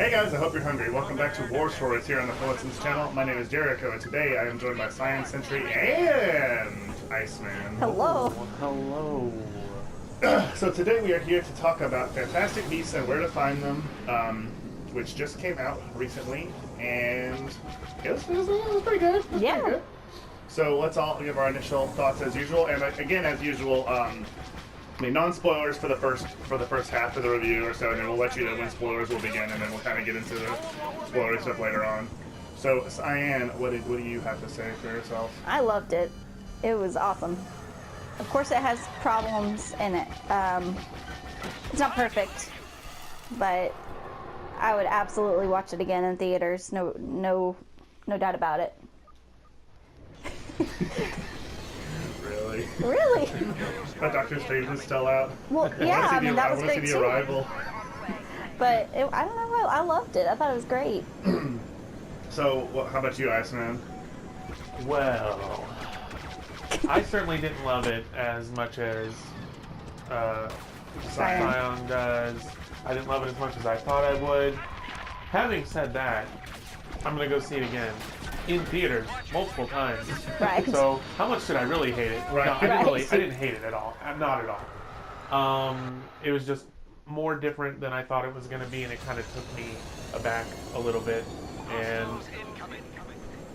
Hey guys, I hope you're hungry. Welcome back to War Stories here on the Phillips channel. My name is Jericho, and today I am joined by CyannSentry and IceMann. Hello. Hello. So today we are here to talk about Fantastic Beasts and Where to Find Them, which just came out recently, and it was pretty good. It was Yeah. pretty good. So let's all give our initial thoughts as usual, and again, as usual, non-spoilers for the first half of the review or so, and then we'll let you know when spoilers will begin, and then we'll kind of get into the spoiler stuff later on. So, Cyan, what do you have to say for yourself? I loved it. It was awesome. Of course, it has problems in it. It's not perfect, but I would absolutely watch it again in theaters. No doubt about it. Really? Really? Doctor Strange is still out. Well, yeah. I mean, that was great I want to see too. the Arrival. But I don't know. I loved it. I thought it was great. So, how about you, Iceman? Well, I certainly didn't love it as much as Cyan does. I didn't love it as much as I thought I would. Having said that, I'm going to go see it again in theaters multiple times. Right. So, how much did I really hate it? Right. No, Right. I didn't hate it at all. Not at all. It was just more different than I thought it was going to be, and it kind of took me aback a little bit. And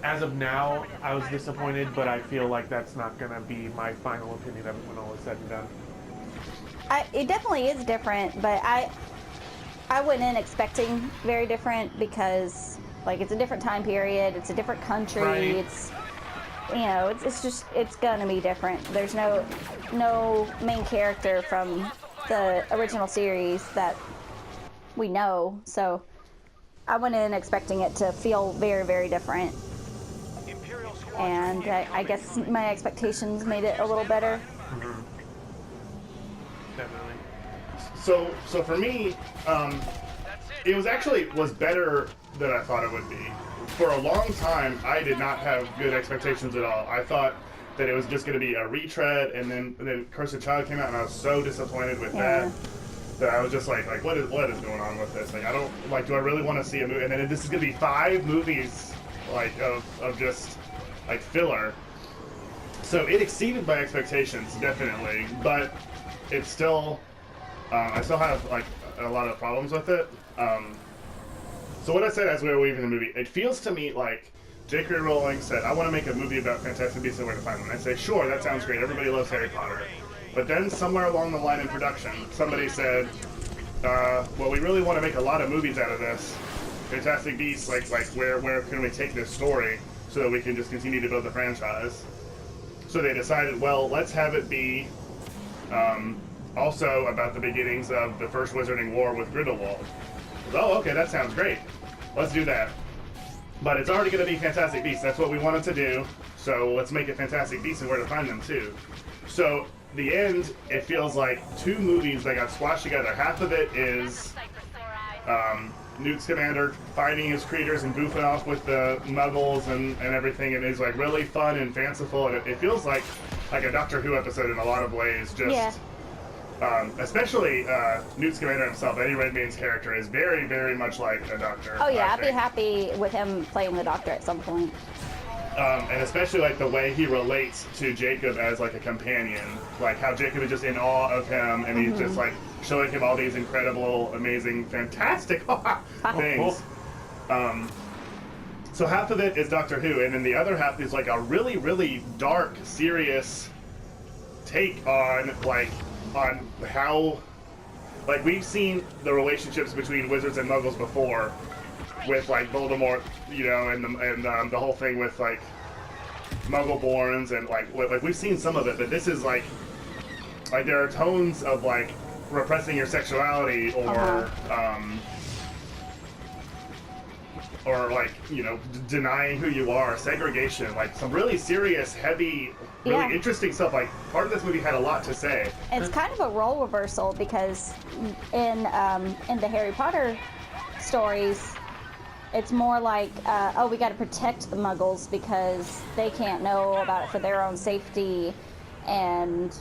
as of now, I was disappointed, but I feel like that's not going to be my final opinion of it when all is said and done. It definitely is different, but I went in expecting very different because, like, it's a different time period, it's a different country, Right. it's gonna be different. There's no main character from the original series that we know, so I went in expecting it to feel very, very different. And I guess my expectations made it a little better. Mm-hmm. Definitely. So for me, it was better than I thought it would be. For a long time, I did not have good expectations at all. I thought that it was just going to be a retread, and then Cursed Child came out, and I was so disappointed with that I was just like what is going on with this? Like, I don't do I really want to see a movie? And then this is going to be 5 movies of just filler. So it exceeded my expectations, definitely, but it's still I still have a lot of problems with it. So what I said as we were leaving the movie, it feels to me like J.K. Rowling said, I want to make a movie about Fantastic Beasts and Where to Find Them. And I say, sure, that sounds great. Everybody loves Harry Potter. But then somewhere along the line in production, somebody said, well, we really want to make a lot of movies out of this. Fantastic Beasts, where can we take this story so that we can just continue to build the franchise? So they decided, well, let's have it be also about the beginnings of the first Wizarding War with Grindelwald. Oh, okay, that sounds great. Let's do that. But it's already going to be Fantastic Beasts. That's what we wanted to do. So let's make it Fantastic Beasts and Where to Find Them, too. So the end, it feels like 2 movies that got squashed together. Half of it is Newt Scamander fighting his creatures and goofing off with the muggles and everything. And it's really fun and fanciful. And it feels like a Doctor Who episode in a lot of ways. Especially Newt Scamander himself, Eddie Redmayne's character, is very, very much like a Doctor. Oh yeah, I'd be happy with him playing the Doctor at some point. And especially the way he relates to Jacob as a companion, how Jacob is just in awe of him, and he's just showing him all these incredible, amazing, fantastic things. So half of it is Doctor Who, and then the other half is a really, really dark, serious take on how we've seen the relationships between wizards and muggles before with Voldemort, and the whole thing with Muggleborns, and we've seen some of it, but this is there are tones of repressing your sexuality or denying who you are, segregation, some really serious, heavy, really interesting stuff. Part of this movie had a lot to say. It's kind of a role reversal because in the Harry Potter stories, it's more oh, we got to protect the Muggles because they can't know about it for their own safety, and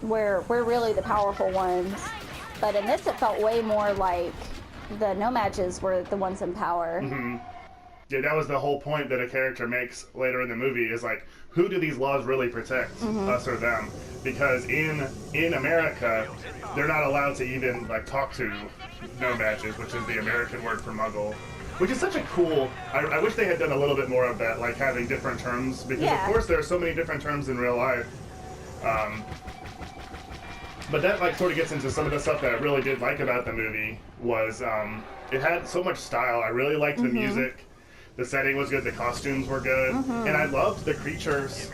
we're really the powerful ones. But in this, it felt way more like the No-Matches were the ones in power. Mm-hmm. Yeah, that was the whole point that a character makes later in the movie is like, who do these laws really protect, us or them? Because in America, they're not allowed to even like talk to No-Matches, which is the American word for Muggle. Which is such a cool. I wish they had done a little bit more of that, like having different terms, because of course there are so many different terms in real life. But that like sort of gets into some of the stuff that I really did like about the movie was it had so much style. I really liked the music. The setting was good. The costumes were good, and I loved the creatures.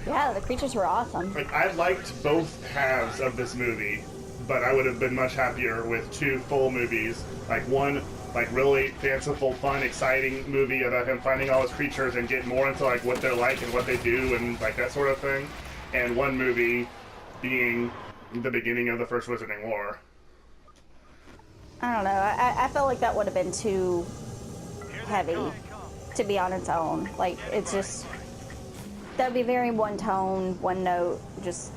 Yeah, the creatures were awesome. Like I liked both halves of this movie, but I would have been much happier with 2 full movies. Like one, like really fanciful, fun, exciting movie about him finding all his creatures and getting more into like what they're like and what they do and like that sort of thing, and one movie being the beginning of the First Wizarding War. I don't know. I felt like that would have been too heavy to be on its own. Like, it's just, that would be very one tone, one note, just,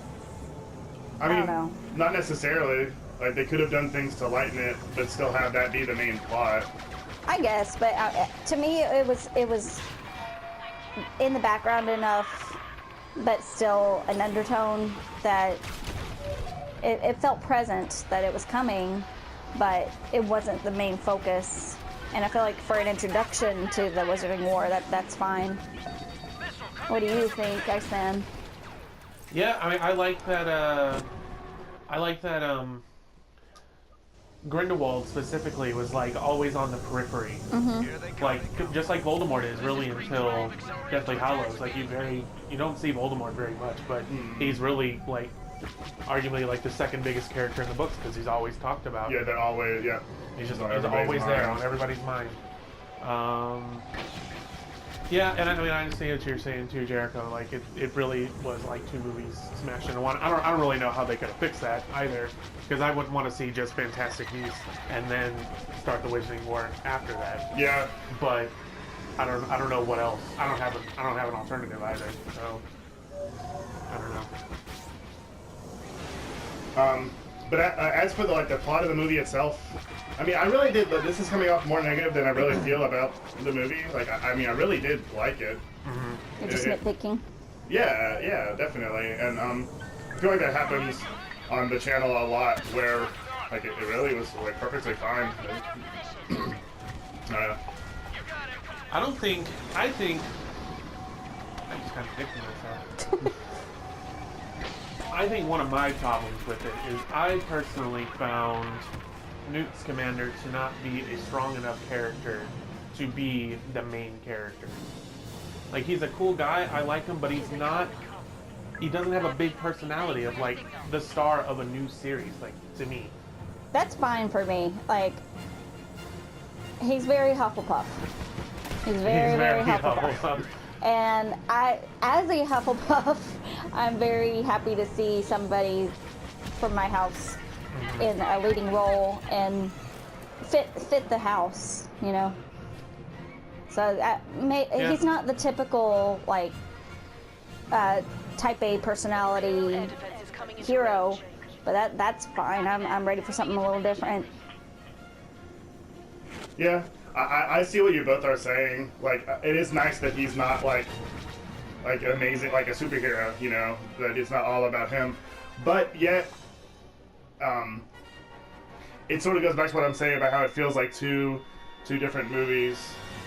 I don't know. Not necessarily. Like, they could have done things to lighten it, but still have that be the main plot. I guess, but to me, it was in the background enough, but still an undertone that it felt present that it was coming, but it wasn't the main focus. And I feel like for an introduction to the Wizarding War, that's fine. What do you think, IceMann? Yeah, I mean, I like that. Grindelwald specifically was like always on the periphery, like just like Voldemort is really until Deathly Hallows. Like you don't see Voldemort very much, but he's really like arguably like the second biggest character in the books because he's always talked about. Yeah, they're always He's always there on everybody's mind. Yeah, and I mean, I understand what you're saying too, Jericho. Like, it really was like 2 movies smashed into one. I don't really know how they could have fixed that either, because I wouldn't want to see just Fantastic Beasts and then start the Wizarding War after that. Yeah. But I don't know what else. I don't have an alternative either. So I don't know. But as for the plot of the movie itself, I mean, I really did. But this is coming off more negative than I really feel about the movie. Like, I mean, I really did like it. You're just nitpicking. Yeah, definitely. And I feel like that happens on the channel a lot, where like it really was like perfectly fine. I think I'm just contradicting myself. I think one of my problems with it is I personally found Newt Scamander to not be a strong enough character to be the main character. Like, he's a cool guy, I like him, but he doesn't have a big personality of like the star of a new series, like, to me. That's fine for me. Like, he's very Hufflepuff. He's very Hufflepuff. And as a Hufflepuff, I'm very happy to see somebody from my house in a leading role and fit the house, you know. So he's not the typical like type A personality hero, but that's fine. I'm ready for something a little different. Yeah. I see what you both are saying. Like, it is nice that he's not like amazing, like a superhero, you know, that it's not all about him. But yet, it sort of goes back to what I'm saying about how it feels like two different movies.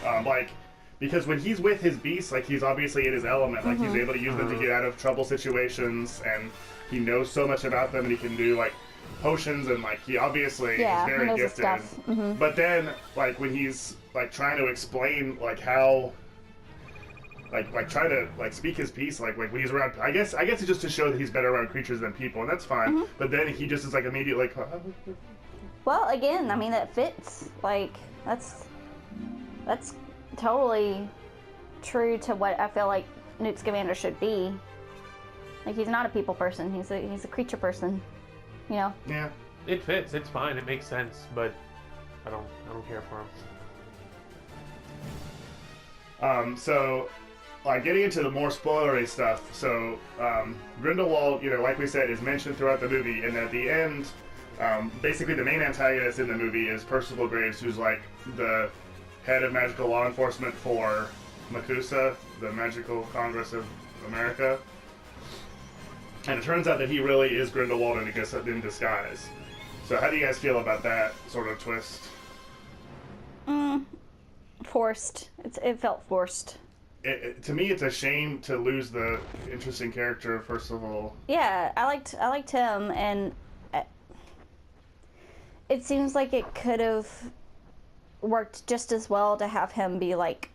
Like, because when he's with his beasts, like, he's obviously in his element. Like, he's able to use them to get out of trouble situations, and he knows so much about them, and he can do, like, potions, and like he obviously is very gifted. But then like when he's like trying to explain like how like try to like speak his piece like when he's around, I guess it's just to show that he's better around creatures than people, and that's fine. But then he just is like immediately like, well, again, I mean, that fits. Like, that's totally true to what I feel like Newt Scamander should be. Like, he's not a people person, he's a creature person. You know? Yeah. It fits. It's fine. It makes sense, but I don't care for him. So, like, getting into the more spoilery stuff. So, Grindelwald, you know, like we said, is mentioned throughout the movie, and at the end, Basically, the main antagonist in the movie is Percival Graves, who's like the head of magical law enforcement for MACUSA, the Magical Congress of America. And it turns out that he really is Grindelwald in disguise. So how do you guys feel about that sort of twist? Forced. It felt forced. To me, it's a shame to lose the interesting character of Percival. Yeah, I liked him, and it seems like it could have worked just as well to have him be like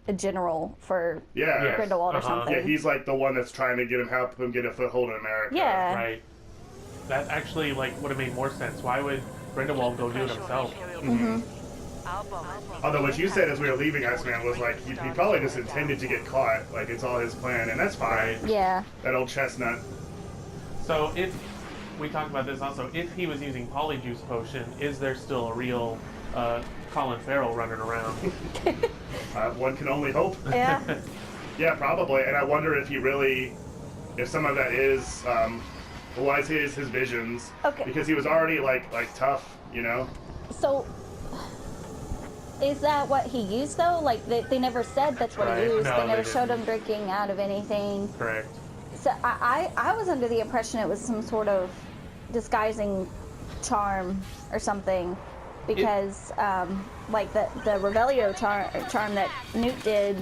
a general for Yeah. Grindelwald or something. Yeah, he's like the one that's trying to help him get a foothold in America. Yeah. Right. That actually would have made more sense. Why would Grindelwald go do it himself? Mm-hmm. Although what you said as we were leaving, IceMann, was like he probably just intended to get caught. Like it's all his plan, and that's fine. Yeah. That old chestnut. So if we talked about this also, if he was using Polyjuice Potion, is there still a real Colin Farrell running around? One can only hope. Yeah. Yeah, probably. And I wonder if if some of that is was his visions. Okay. Because he was already like tough, you know. So, is that what he used though? Like they never said that's what Right. he used. No, they never they showed didn't. him drinking out of anything. Correct. So I was under the impression it was some sort of disguising charm or something, because like the Revelio charm that Newt did,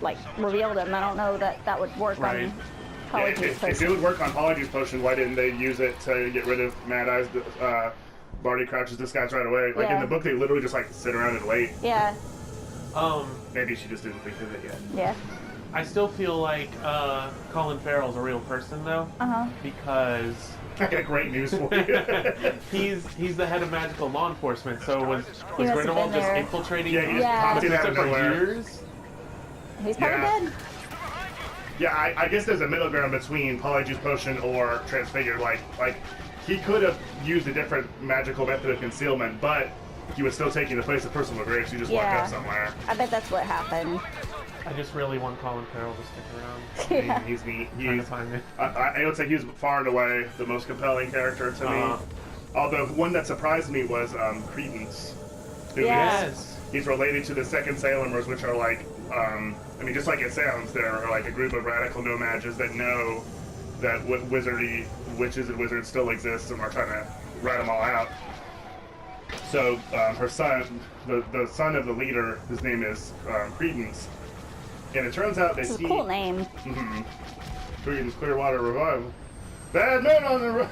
like revealed him. I don't know that would work Right. on Yeah, Polyjuice if Potion. it would work on Polyjuice Potion, why didn't they use it to get rid of Mad Eye's Barty Crouch's disguise right away? Like in Yeah. the book, they literally just like sit around and wait. Yeah. Maybe she just didn't think of it yet. Yeah. I still feel like Colin Farrell's a real person though, because I got great news for you. he's the head of magical law enforcement. So was must have Grindelwald been just there. infiltrating Yeah, he just Yeah. popped in out MACUSA of for nowhere. years? He's probably Yeah. dead. Yeah, I guess there's a middle ground between Polyjuice Potion or Transfigured. Like he could have used a different magical method of concealment, but he was still taking the place of Percival Graves, who just walked Yeah. up somewhere. I bet that's what happened. I just really want Colin Farrell to stick around. Yeah. He's neat. Trying to find it. I would say he was far and away the most compelling character to me. Although one that surprised me was Credence. Who Yeah. Yes. He's related to the Second Salemers, which are like, I mean, just like it sounds, they're like a group of radical no-mages that know that witches and wizards still exist and are trying to rat them all out. So her son, the son of the leader, his name is Credence. And it turns out that It's a cool name. Credence Clearwater Revival. Bad men on the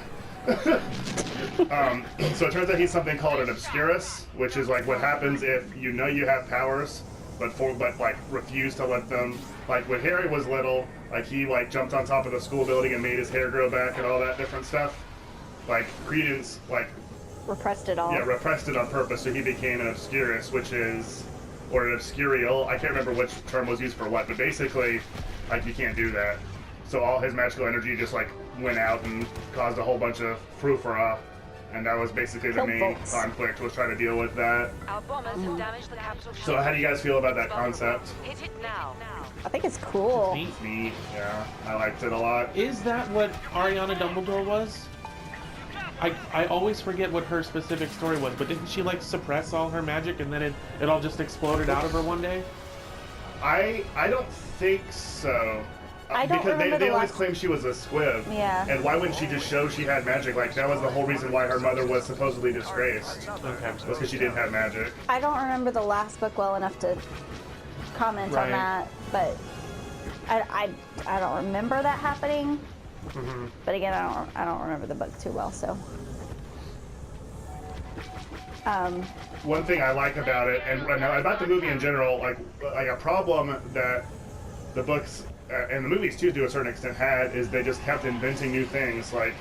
so it turns out he's something called an obscurus, which is like what happens if you know you have powers, but like refuse to let them. Like when Harry was little, like he like jumped on top of the school building and made his hair grow back and all that different stuff. Like Credence, like Repressed it all. yeah, repressed it on purpose, so he became an obscurus, which is, or an obscurial. I can't remember which term was used for what, but basically, like you can't do that. So all his magical energy just like went out and caused a whole bunch of frou-frou, and that was basically the Killed main folks. conflict, was trying to deal with that. Our bombers have damaged the capital. So how do you guys feel about that concept? Hit it now. I think it's cool. Neat. It's neat, yeah. I liked it a lot. Is that what Ariana Dumbledore was? I always forget what her specific story was, but didn't she like suppress all her magic and then it all just exploded out of her one day? I don't think so. I don't because remember they the always last- claim she was a squib. Yeah. And why wouldn't she just show she had magic? Like that was the whole reason why her mother was supposedly disgraced. Okay. Was because she didn't have magic. I don't remember the last book well enough to comment Right. on that, but I don't remember that happening. But again, I don't remember the book too well, so. One thing I like about it, and about the movie in general, like a problem that the books and the movies too, to a certain extent, had is they just kept inventing new things. Like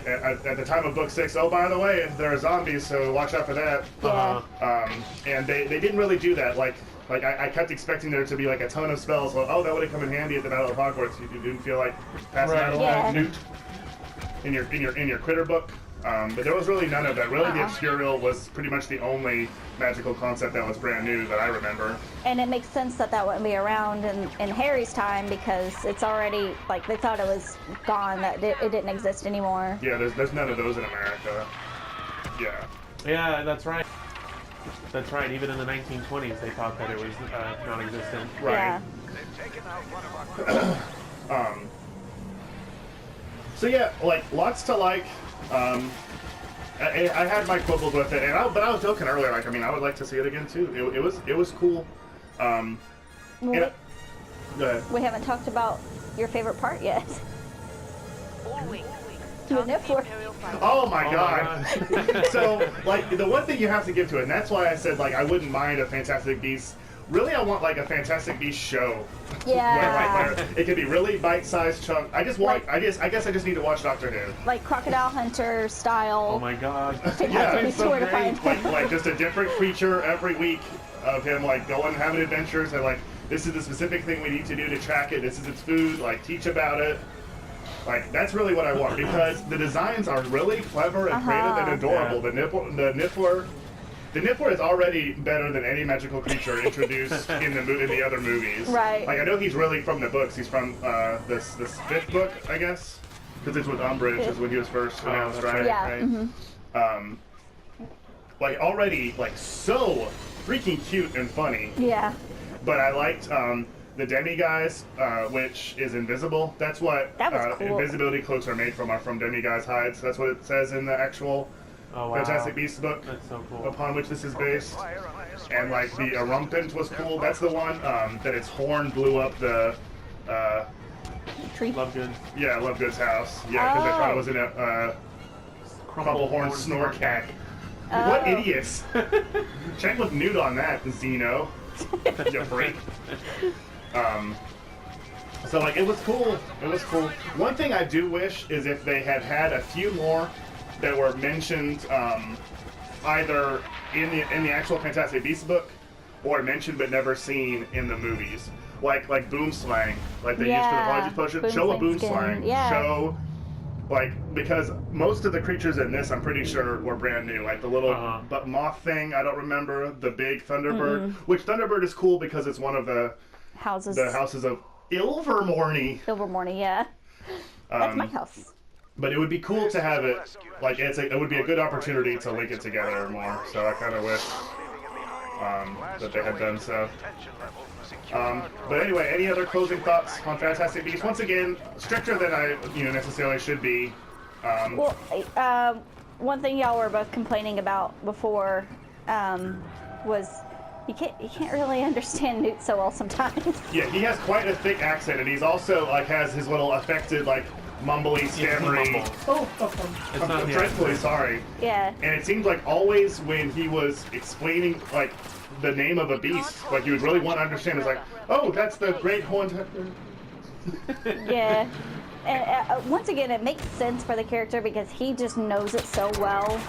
at the time of book 6, oh by the way, there are zombies, so watch out for that. Yeah. And they didn't really do that. Like I kept expecting there to be like a ton of spells. Well, oh, that would have come in handy at the Battle of Hogwarts. You didn't feel like passing Right. out a Yeah. Newt in your critter book. But there was really none of that. Really, the Obscurial was pretty much the only magical concept that was brand new that I remember. And it makes sense that that wouldn't be around in Harry's time because it's already, like, they thought it was gone, that it didn't exist anymore. Yeah, there's none of those in America. Yeah. Yeah, that's right. That's right. Even in the 1920s, they thought that it was non-existent. Right. Yeah. So yeah, like, lots to like. I had my quibbles with it, but I was joking earlier. Like, I mean, I would like to see it again too. It was cool. Well, Go ahead. we haven't talked about your favorite part yet. All wings. The Target Niffler. Imperial fighter. Oh my Oh my god! So, like, the one thing you have to give to it, and that's why I said, like, I wouldn't mind a Fantastic Beasts. Really, I want, like, a Fantastic Beasts show. Yeah. Where it could be really bite-sized chunk. I just want. I guess I just need to watch Doctor Who. Like Crocodile Hunter style. Oh my god. Yeah, Fantastic it's Beasts so where to great. find him. Like just a different creature every week of him, like, going having adventures, and, like, this is the specific thing we need to do to track it. This is its food. Like, teach about it. Like, that's really what I want, because the designs are really clever and creative and adorable. Yeah. The Niffler is already better than any magical creature introduced in the other movies. Right. Like, I know he's really from the books. He's from this fifth book, I guess, because it's with Umbridge is when he was first announced, that's right? right. Yeah. Like, already, like, so freaking cute and funny. Yeah. But I liked the Demiguise, which is invisible. That's what That was cool. invisibility cloaks are made from Demiguise hides. That's what it says in the actual Oh wow. Fantastic Beasts book, That's so cool. upon which this is based. And, like, the Erumpent was cool. That's the one that its horn blew up the Tree. Lovegood. Lovegood's house. Yeah, because they thought it Oh. was in a Crumplehorn Snorkat. Oh. What idiots! Check with Newt on that, Zeno. You freak. So, like, it was cool. It was cool. One thing I do wish is if they had had a few more that were mentioned either in the actual Fantastic Beasts book or mentioned but never seen in the movies. Like boomslang, like they used for the Prodigy Potion. Show a boomslang. Yeah. Show, like, because most of the creatures in this, I'm pretty sure, were brand new. Like the little but moth thing, I don't remember. The big Thunderbird, which Thunderbird is cool because it's one of the Houses. houses of Ilvermorny. Silvermorny, yeah. That's my house. But it would be cool to have it, like, it would be a good opportunity to link it together more. So I kind of wish that they had done so. But anyway, any other closing thoughts on Fantastic Beasts? Once again, stricter than I necessarily should be. Well, one thing y'all were both complaining about before was you can't really understand Newt so well sometimes. Yeah, he has quite a thick accent, and he's also, like, has his little affected, like, mumbly, stammery. It's not I'm the dreadfully accent. sorry. Yeah. And it seems like always when he was explaining, like, the name of a beast, like, you would really want to understand. It's like, oh, that's the great horned. Yeah. And once again, it makes sense for the character because he just knows it so well.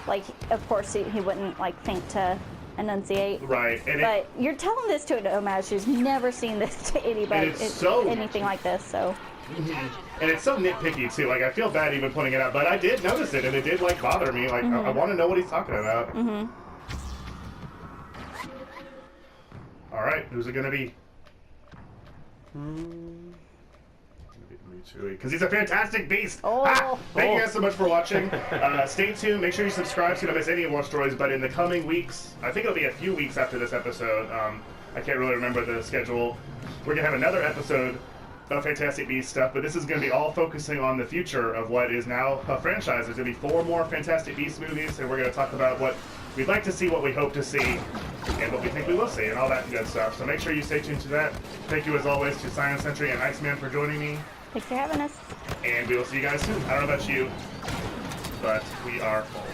Like, of course, he wouldn't, like, think to enunciate. Right. And But you're telling this to an Omaz who's never seen this to anybody, And it's so- anything like this, so. and it's so nitpicky too. Like, I feel bad even pointing it out, but I did notice it, and it did, like, bother me. Like, I want to know what he's talking about. All right, who's it gonna be? Because he's a fantastic beast. Oh. Thank you guys so much for watching. Stay tuned. Make sure you subscribe so you don't miss any of our stories. But in the coming weeks, I think it'll be a few weeks after this episode. I can't really remember the schedule. We're gonna have another episode of Fantastic Beasts stuff, but this is going to be all focusing on the future of what is now a franchise. There's going to be 4 more Fantastic Beasts movies, and we're going to talk about what we'd like to see, what we hope to see, and what we think we will see, and all that good stuff. So make sure you stay tuned to that. Thank you, as always, to CyannSentry and IceMann for joining me, Thanks for having us. and we will see you guys soon. I don't know about you, but we are full.